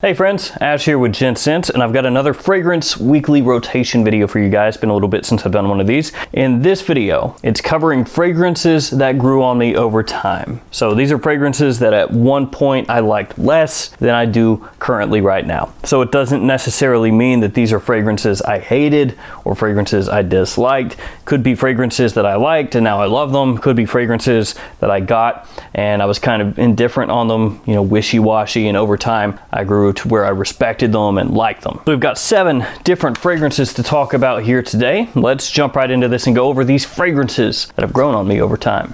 Hey friends, Ash here with Gents, and I've got another fragrance weekly rotation video for you guys. Been a little bit since I've done one of these. In this video, it's covering fragrances that grew on me over time. So these are fragrances that at one point I liked less than I do currently right now. So it doesn't necessarily mean that these are fragrances I hated or fragrances I disliked. Could be fragrances that I liked and now I love them. Could be fragrances that I got and I was kind of indifferent on them, you know, wishy-washy, and over time I grew to where I respected them and liked them. So we've got 7 different fragrances to talk about here today. Let's jump right into this and go over these fragrances that have grown on me over time.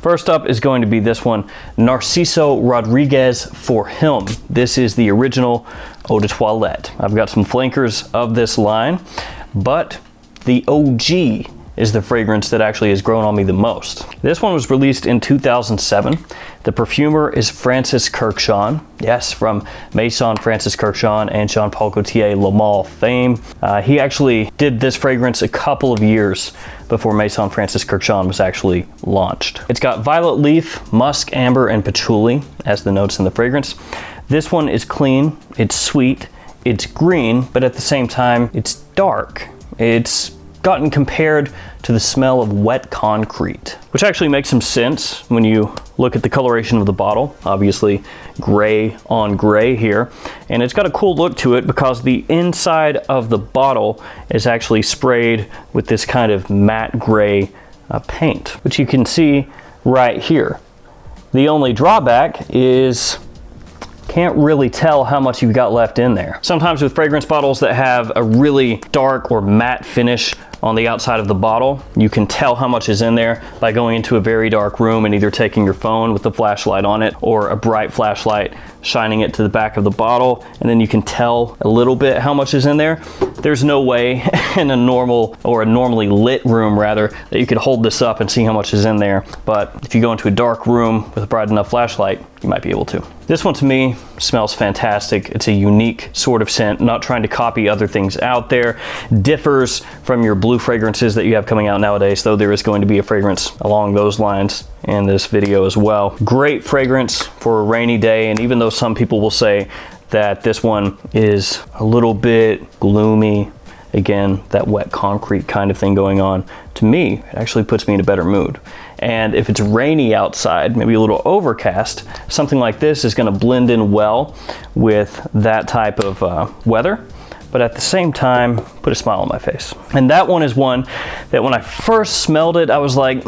First up is going to be this one, Narciso Rodriguez for Him. This is the original Eau de Toilette. I've got some flankers of this line, but the OG is the fragrance that actually has grown on me the most. This one was released in 2007. The perfumer is Francis Kurkdjian. Yes, from Maison Francis Kurkdjian and Jean-Paul Gaultier Le Male fame. He actually did this fragrance a couple of years before Maison Francis Kurkdjian was actually launched. It's got violet leaf, musk, amber, and patchouli as the notes in the fragrance. This one is clean, it's sweet, it's green, but at the same time, it's dark. It's gotten compared to the smell of wet concrete, which actually makes some sense when you look at the coloration of the bottle. Obviously gray on gray here, and it's got a cool look to it because the inside of the bottle is actually sprayed with this kind of matte gray paint, which you can see right here. The only drawback is can't really tell how much you've got left in there. Sometimes with fragrance bottles that have a really dark or matte finish on the outside of the bottle, you can tell how much is in there by going into a very dark room and either taking your phone with the flashlight on it or a bright flashlight, shining it to the back of the bottle, and then you can tell a little bit how much is in there. There's no way in a normal, or a normally lit room rather, that you could hold this up and see how much is in there. But if you go into a dark room with a bright enough flashlight, you might be able to. This one to me smells fantastic. It's a unique sort of scent, not trying to copy other things out there. Differs from your blue fragrances that you have coming out nowadays, though there is going to be a fragrance along those lines in this video as well. Great fragrance for a rainy day, and even though some people will say that this one is a little bit gloomy, again, that wet concrete kind of thing going on, to me, it actually puts me in a better mood. And if it's rainy outside, maybe a little overcast, something like this is gonna blend in well with that type of weather, but at the same time, put a smile on my face. And that one is one that when I first smelled it, I was like, I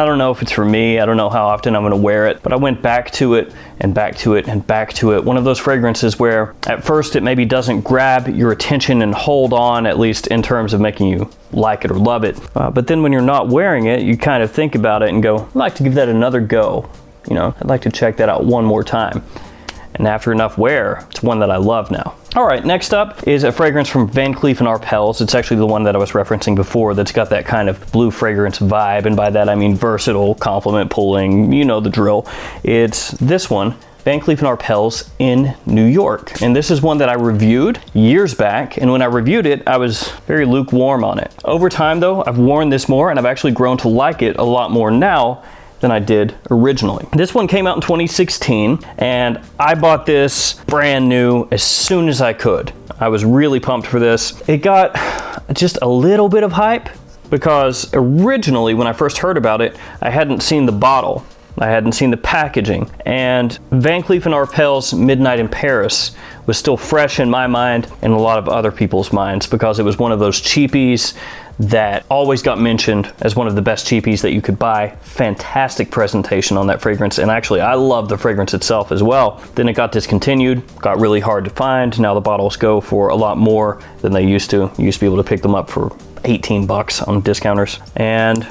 don't know if it's for me. I don't know how often I'm gonna wear it, but I went back to it and back to it and back to it. One of those fragrances where at first it maybe doesn't grab your attention and hold on, at least in terms of making you like it or love it. But then when you're not wearing it, you kind of think about it and go, I'd like to give that another go. You know, I'd like to check that out one more time. And after enough wear, it's one that I love now. All right, next up is a fragrance from Van Cleef and Arpels. It's actually the one that I was referencing before that's got that kind of blue fragrance vibe, and by that I mean versatile, compliment pulling, you know the drill. It's this one, Van Cleef and Arpels in New York. And this is one that I reviewed years back, and when I reviewed it, I was very lukewarm on it. Over time though, I've worn this more, and I've actually grown to like it a lot more now than I did originally. This one came out in 2016, and I bought this brand new as soon as I could. I was really pumped for this. It got just a little bit of hype because originally when I first heard about it, I hadn't seen the bottle. I hadn't seen the packaging, and Van Cleef & Arpels Midnight in Paris was still fresh in my mind and a lot of other people's minds because it was one of those cheapies that always got mentioned as one of the best cheapies that you could buy. Fantastic presentation on that fragrance, and actually I love the fragrance itself as well. Then it got discontinued, got really hard to find. Now the bottles go for a lot more than they used to. You used to be able to pick them up for 18 bucks on discounters, and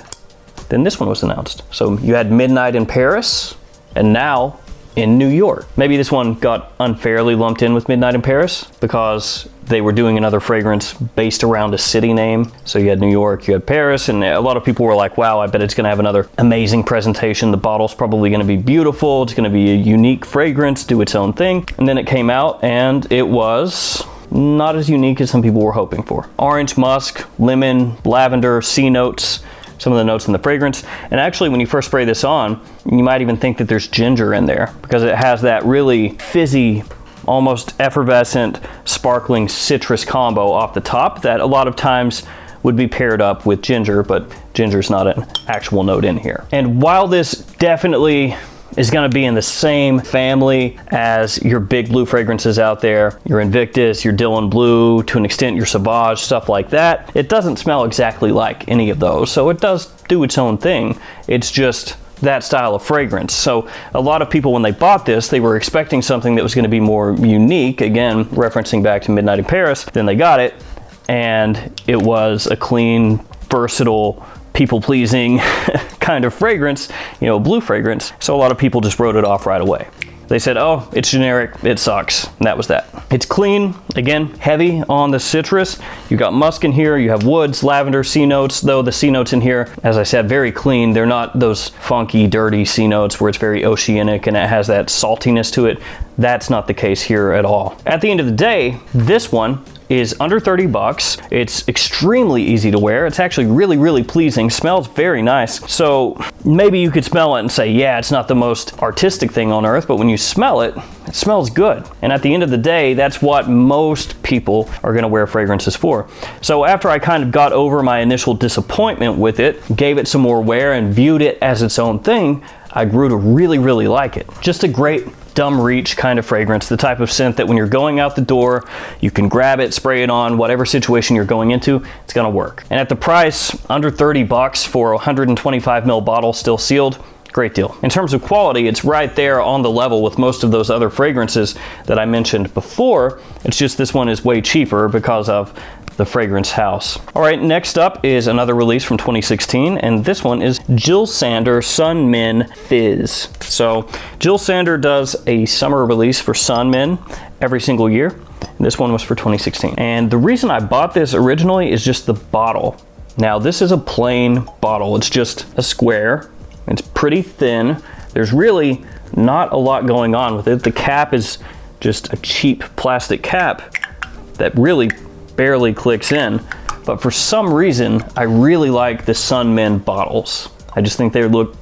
then this one was announced. So you had Midnight in Paris, and now in New York. Maybe this one got unfairly lumped in with Midnight in Paris because they were doing another fragrance based around a city name. So you had New York, you had Paris, and a lot of people were like, wow, I bet it's gonna have another amazing presentation. The bottle's probably gonna be beautiful. It's gonna be a unique fragrance, do its own thing. And then it came out and it was not as unique as some people were hoping for. Orange, musk, lemon, lavender, sea notes, some of the notes in the fragrance. And actually, when you first spray this on, you might even think that there's ginger in there because it has that really fizzy, almost effervescent, sparkling citrus combo off the top that a lot of times would be paired up with ginger, but ginger's not an actual note in here. And while this definitely is going to be in the same family as your big blue fragrances out there, your Invictus, your Dylan Blue, to an extent your Sauvage, stuff like that, it doesn't smell exactly like any of those. So it does do its own thing. It's just that style of fragrance. So a lot of people, when they bought this, they were expecting something that was going to be more unique, again referencing back to Midnight in Paris. Then they got it and it was a clean, versatile, people-pleasing kind of fragrance, you know, blue fragrance. So a lot of people just wrote it off right away. They said, oh, it's generic, it sucks. And that was that. It's clean, again, heavy on the citrus. You got musk in here, you have woods, lavender, C notes, though the C notes in here, as I said, very clean. They're not those funky, dirty C notes where it's very oceanic and it has that saltiness to it. That's not the case here at all. At the end of the day, this one is under 30 bucks. It's extremely easy to wear. It's actually really, really pleasing. Smells very nice. So maybe you could smell it and say, yeah, it's not the most artistic thing on earth, but when you smell it, it smells good. And at the end of the day, that's what most people are gonna wear fragrances for. So after I kind of got over my initial disappointment with it, gave it some more wear and viewed it as its own thing, I grew to really, really like it. Just a great dumb reach kind of fragrance, the type of scent that when you're going out the door, you can grab it, spray it on, whatever situation you're going into, it's gonna work. And at the price, under 30 bucks for a 125 ml bottle still sealed, great deal. In terms of quality, it's right there on the level with most of those other fragrances that I mentioned before. It's just this one is way cheaper because of the fragrance house. All right, next up is another release from 2016, and this one is Jil Sander Sun Men Fizz. So Jil Sander does a summer release for Sun Men every single year. This one was for 2016. And the reason I bought this originally is just the bottle. Now this is a plain bottle. It's just a square. It's pretty thin. There's really not a lot going on with it. The cap is just a cheap plastic cap that really barely clicks in, but for some reason I really like the Sun Men bottles. I just think they look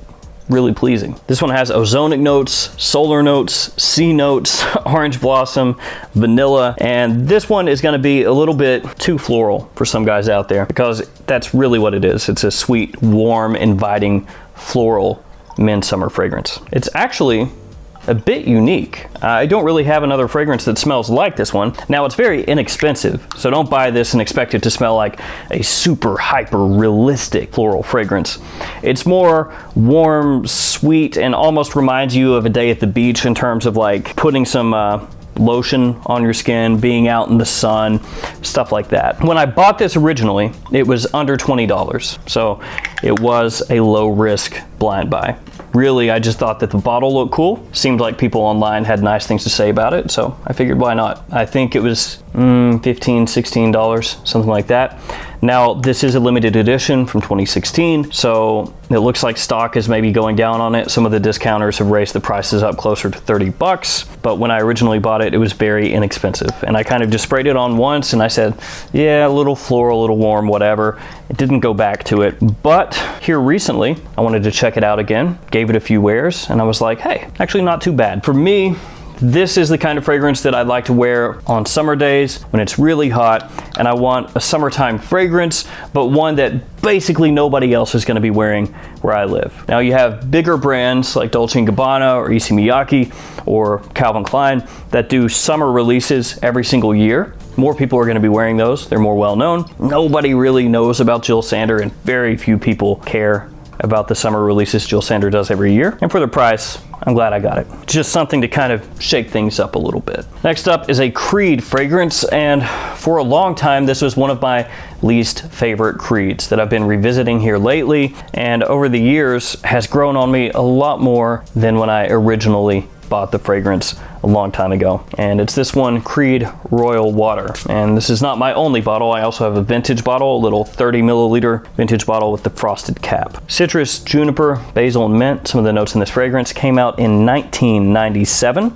really pleasing. This one has ozonic notes, solar notes, C notes, orange blossom, vanilla, and this one is going to be a little bit too floral for some guys out there because that's really what it is. It's a sweet, warm, inviting, floral men's summer fragrance. It's actually a bit unique. I don't really have another fragrance that smells like this one. Now it's very inexpensive, so don't buy this and expect it to smell like a super hyper realistic floral fragrance. It's more warm, sweet, and almost reminds you of a day at the beach in terms of like putting some lotion on your skin, being out in the sun, stuff like that. When I bought this originally, it was under $20, so it was a low risk blind buy. Really, I just thought that the bottle looked cool. Seemed like people online had nice things to say about it, so I figured why not. I think it was $15, $16, something like that. Now, this is a limited edition from 2016, so it looks like stock is maybe going down on it. Some of the discounters have raised the prices up closer to 30 bucks, but when I originally bought it, it was very inexpensive. And I kind of just sprayed it on once and I said, yeah, a little floral, a little warm, whatever. It didn't go back to it, but here recently, I wanted to check it out again, gave it a few wears, and I was like, hey, actually not too bad. For me, this is the kind of fragrance that I'd like to wear on summer days when it's really hot and I want a summertime fragrance, but one that basically nobody else is going to be wearing where I live. Now you have bigger brands like Dolce & Gabbana or Issey Miyake or Calvin Klein that do summer releases every single year. More people are going to be wearing those. They're more well known. Nobody really knows about Jil Sander and very few people care about the summer releases Jil Sander does every year. And for the price, I'm glad I got it. Just something to kind of shake things up a little bit. Next up is a Creed fragrance, and for a long time this was one of my least favorite Creeds that I've been revisiting here lately, and over the years has grown on me a lot more than when I originally bought the fragrance a long time ago. And it's this one, Creed Royal Water. And this is not my only bottle. I also have a vintage bottle, a little 30 milliliter vintage bottle with the frosted cap. Citrus, juniper, basil, and mint. Some of the notes in this fragrance came out in 1997.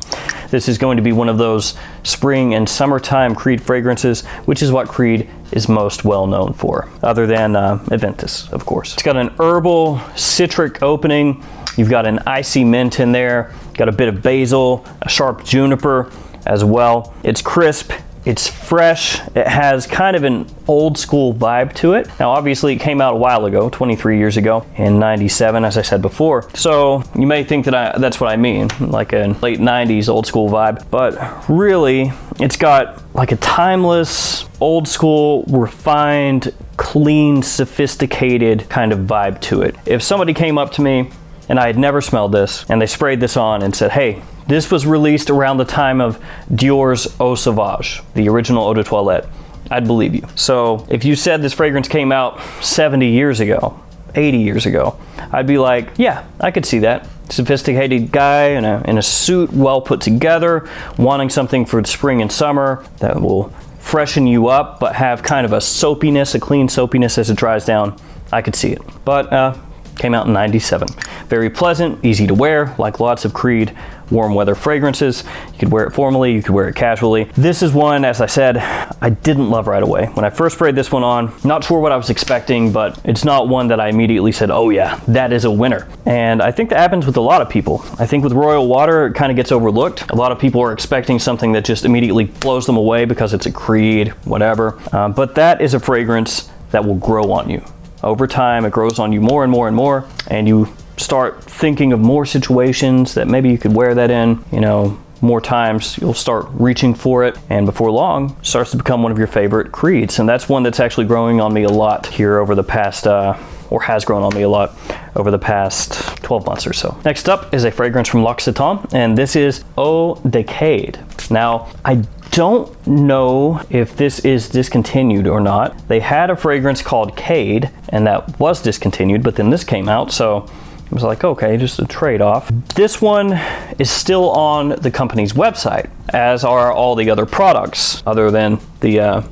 This is going to be one of those spring and summertime Creed fragrances, which is what Creed is most well known for, other than Aventus, of course. It's got an herbal, citric opening. You've got an icy mint in there, got a bit of basil, a sharp juniper as well. It's crisp, it's fresh, it has kind of an old school vibe to it. Now obviously it came out a while ago, 23 years ago in 97, as I said before. So you may think that that's what I mean, like a late 90s old school vibe, but really it's got like a timeless, old school, refined, clean, sophisticated kind of vibe to it. If somebody came up to me and I had never smelled this, and they sprayed this on and said, hey, this was released around the time of Dior's Eau Sauvage, the original Eau de Toilette, I'd believe you. So if you said this fragrance came out 70 years ago, 80 years ago, I'd be like, yeah, I could see that. Sophisticated guy in a suit, well put together, wanting something for spring and summer that will freshen you up, but have kind of a soapiness, a clean soapiness as it dries down. I could see it. But came out in 97. Very pleasant, easy to wear, like lots of Creed warm weather fragrances. You could wear it formally, you could wear it casually. This is one, as I said, I didn't love right away. When I first sprayed this one on, not sure what I was expecting, but it's not one that I immediately said, oh yeah, that is a winner. And I think that happens with a lot of people. I think with Royal Water, it kind of gets overlooked. A lot of people are expecting something that just immediately blows them away because it's a Creed, whatever. But that is a fragrance that will grow on you. Over time, it grows on you more and more and more, and you start thinking of more situations that maybe you could wear that in, you know, more times. You'll start reaching for it, and before long, it starts to become one of your favorite Creeds. And that's one that's actually growing on me a lot here over the past, or has grown on me a lot over the past 12 months or so. Next up is a fragrance from L'Occitane, and this is Eau de Cade. Now, I don't know if this is discontinued or not. They had a fragrance called Cade, and that was discontinued, but then this came out, so it was like, okay, just a trade-off. This one is still on the company's website, as are all the other products, other than the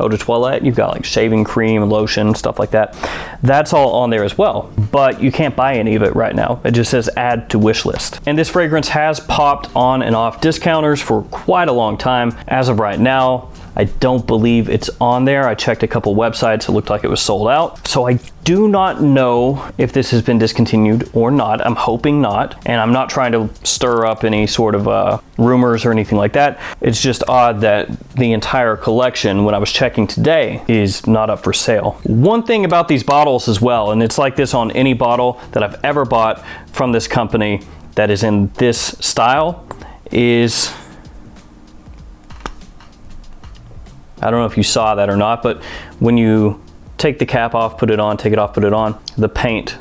Eau de Toilette. You've got like shaving cream, lotion, stuff like that. That's all on there as well, but you can't buy any of it right now. It just says add to wish list. And this fragrance has popped on and off discounters for quite a long time. As of right now, I don't believe it's on there. I checked a couple websites, it looked like it was sold out. So I do not know if this has been discontinued or not. I'm hoping not, and I'm not trying to stir up any sort of rumors or anything like that. It's just odd that the entire collection, when I was checking today, is not up for sale. One thing about these bottles as well, and it's like this on any bottle that I've ever bought from this company that is in this style, is, I don't know if you saw that or not, but when you take the cap off, put it on, take it off, put it on, the paint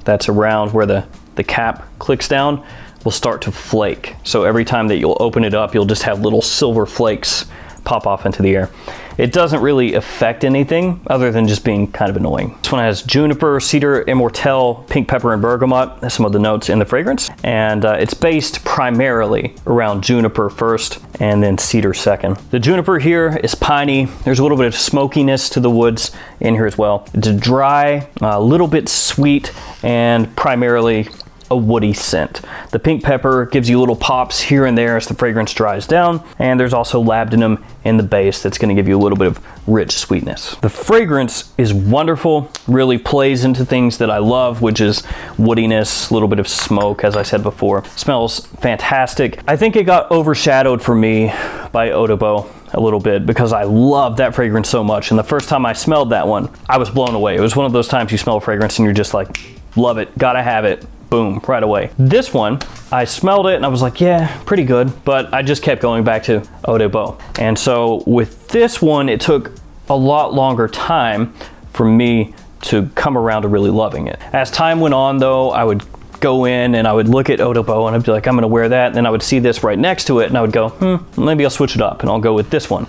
that's around where the cap clicks down will start to flake. So every time that you'll open it up, you'll just have little silver flakes pop off into the air. It doesn't really affect anything other than just being kind of annoying. This one has juniper, cedar, immortelle, pink pepper, and bergamot. That's some of the notes in the fragrance. And it's based primarily around juniper first and then cedar second. The juniper here is piney. There's a little bit of smokiness to the woods in here as well. It's dry, a little bit sweet, and primarily a woody scent. The pink pepper gives you little pops here and there as the fragrance dries down, and there's also labdanum in the base that's going to give you a little bit of rich sweetness. The fragrance is wonderful, really plays into things that I love, which is woodiness, a little bit of smoke, as I said before. Smells fantastic. I think it got overshadowed for me by Eau de Beau a little bit because I love that fragrance so much, and the first time I smelled that one, I was blown away. It was one of those times you smell a fragrance and you're just like, love it, gotta have it. Boom, right away. This one, I smelled it and I was like, yeah, pretty good, but I just kept going back to Eau de Beau. And so with this one, it took a lot longer time for me to come around to really loving it. As time went on though, I would go in and I would look at Eau de Beau and I'd be like, I'm gonna wear that. And then I would see this right next to it and I would go, maybe I'll switch it up and I'll go with this one.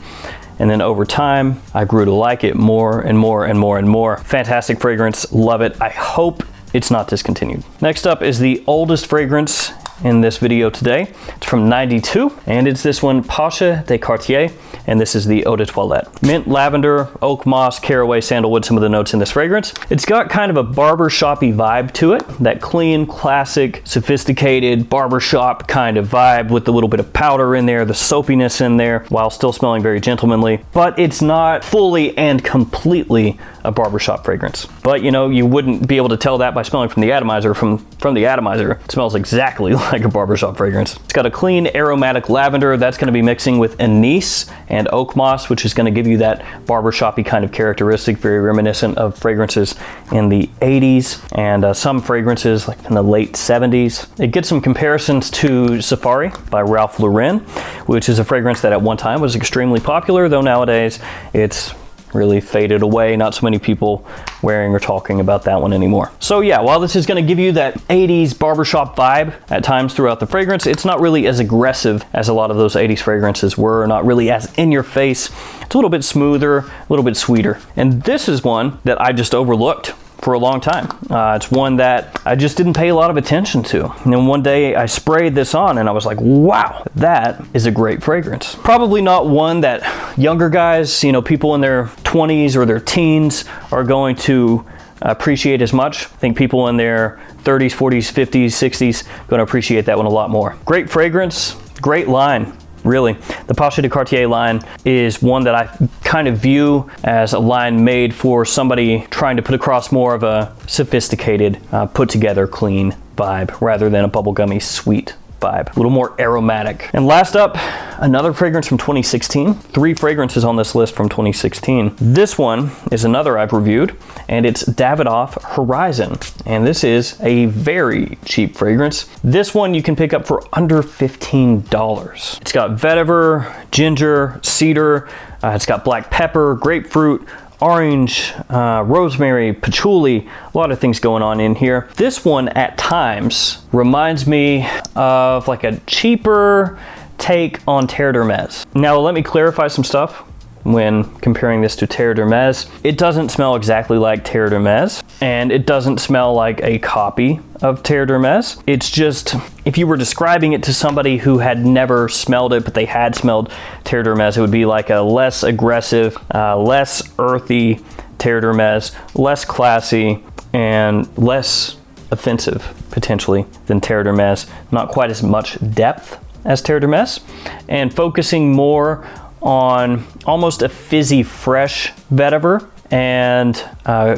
And then over time, I grew to like it more and more and more and more. Fantastic fragrance, love it. I hope it's not discontinued. Next up is the oldest fragrance in this video today. It's from 92, and it's this one, Pasha de Cartier, and this is the Eau de Toilette. Mint, lavender, oak moss, caraway, sandalwood, some of the notes in this fragrance. It's got kind of a barbershop-y vibe to it, that clean, classic, sophisticated barbershop kind of vibe with a little bit of powder in there, the soapiness in there, while still smelling very gentlemanly. But it's not fully and completely a barbershop fragrance. But you know, you wouldn't be able to tell that by smelling from the atomizer. From the atomizer, it smells exactly like a barbershop fragrance. It's got a clean aromatic lavender that's going to be mixing with anise and oak moss, which is going to give you that barbershop-y kind of characteristic, very reminiscent of fragrances in the 80s and some fragrances like in the late 70s. It gets some comparisons to Safari by Ralph Lauren, which is a fragrance that at one time was extremely popular, though nowadays it's really faded away. Not so many people wearing or talking about that one anymore. So yeah, while this is going to give you that 80s barbershop vibe at times throughout the fragrance, it's not really as aggressive as a lot of those 80s fragrances were, not really as in your face. It's a little bit smoother, a little bit sweeter. And this is one that I just overlooked for a long time. It's one that I just didn't pay a lot of attention to. And then one day I sprayed this on and I was like, wow, that is a great fragrance. Probably not one that younger guys, you know, people in their 20s or their teens are going to appreciate as much. I think people in their 30s, 40s, 50s, 60s going to appreciate that one a lot more. Great fragrance, great line. Really, the Pasha de Cartier line is one that I kind of view as a line made for somebody trying to put across more of a sophisticated, put together, clean vibe rather than a bubblegummy sweet vibe, a little more aromatic. And last up, another fragrance from 2016. 3 fragrances on this list from 2016. This one is another I've reviewed, and it's Davidoff Horizon. And this is a very cheap fragrance. This one you can pick up for under $15. It's got vetiver, ginger, cedar, it's got black pepper, grapefruit, orange, rosemary, patchouli, a lot of things going on in here. This one at times reminds me of like a cheaper take on Terre d'Hermes. Now let me clarify some stuff when comparing this to Terre d'Hermes. It doesn't smell exactly like Terre d'Hermes, and it doesn't smell like a copy of Terre d'Hermes. It's just, if you were describing it to somebody who had never smelled it, but they had smelled Terre d'Hermes, it would be like a less aggressive, less earthy Terre d'Hermes, less classy, and less offensive, potentially, than Terre d'Hermes. Not quite as much depth as Terre d'Hermes, and focusing more on almost a fizzy fresh vetiver and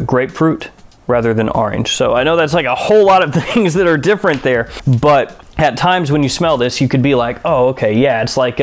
grapefruit rather than orange. So I know that's like a whole lot of things that are different there, but at times when you smell this, you could be like, oh, okay, yeah, it's like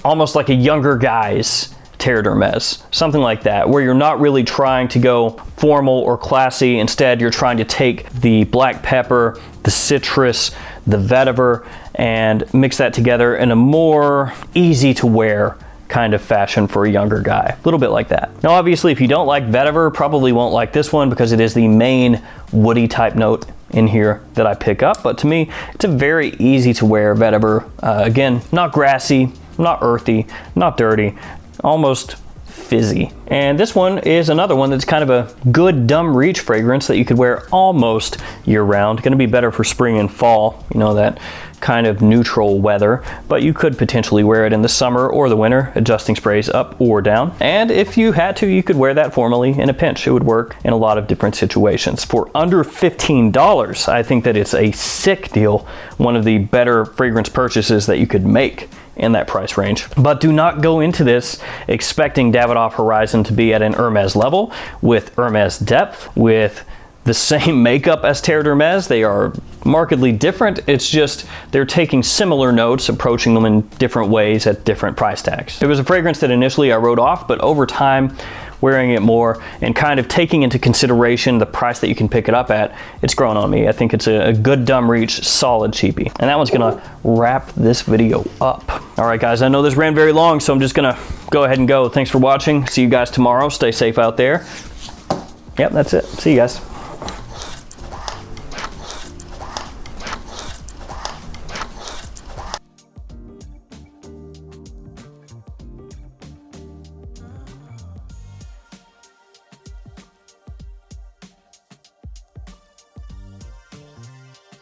almost like a younger guy's Terre d'Hermes, something like that, where you're not really trying to go formal or classy. Instead, you're trying to take the black pepper, the citrus, the vetiver, and mix that together in a more easy to wear kind of fashion for a younger guy. A little bit like that. Now, obviously, if you don't like vetiver, probably won't like this one because it is the main woody type note in here that I pick up. But to me, it's a very easy to wear vetiver. Again, not grassy, not earthy, not dirty, almost fizzy. And this one is another one that's kind of a good dumb reach fragrance that you could wear almost year round. Going to be better for spring and fall, you know, that kind of neutral weather, but you could potentially wear it in the summer or the winter, adjusting sprays up or down. And if you had to, you could wear that formally in a pinch. It would work in a lot of different situations. For under $15, I think that it's a sick deal. One of the better fragrance purchases that you could make in that price range. But do not go into this expecting Davidoff Horizon to be at an Hermes level, with Hermes depth, with the same makeup as Terre d'Hermes. They are markedly different. It's just they're taking similar notes, approaching them in different ways at different price tags. It was a fragrance that initially I wrote off, but over time, wearing it more and kind of taking into consideration the price that you can pick it up at, it's grown on me. I think it's a good dumb reach, solid cheapie. And that one's gonna wrap this video up. All right, guys, I know this ran very long, so I'm just gonna go ahead and go. Thanks for watching. See you guys tomorrow. Stay safe out there. Yep, that's it. See you guys.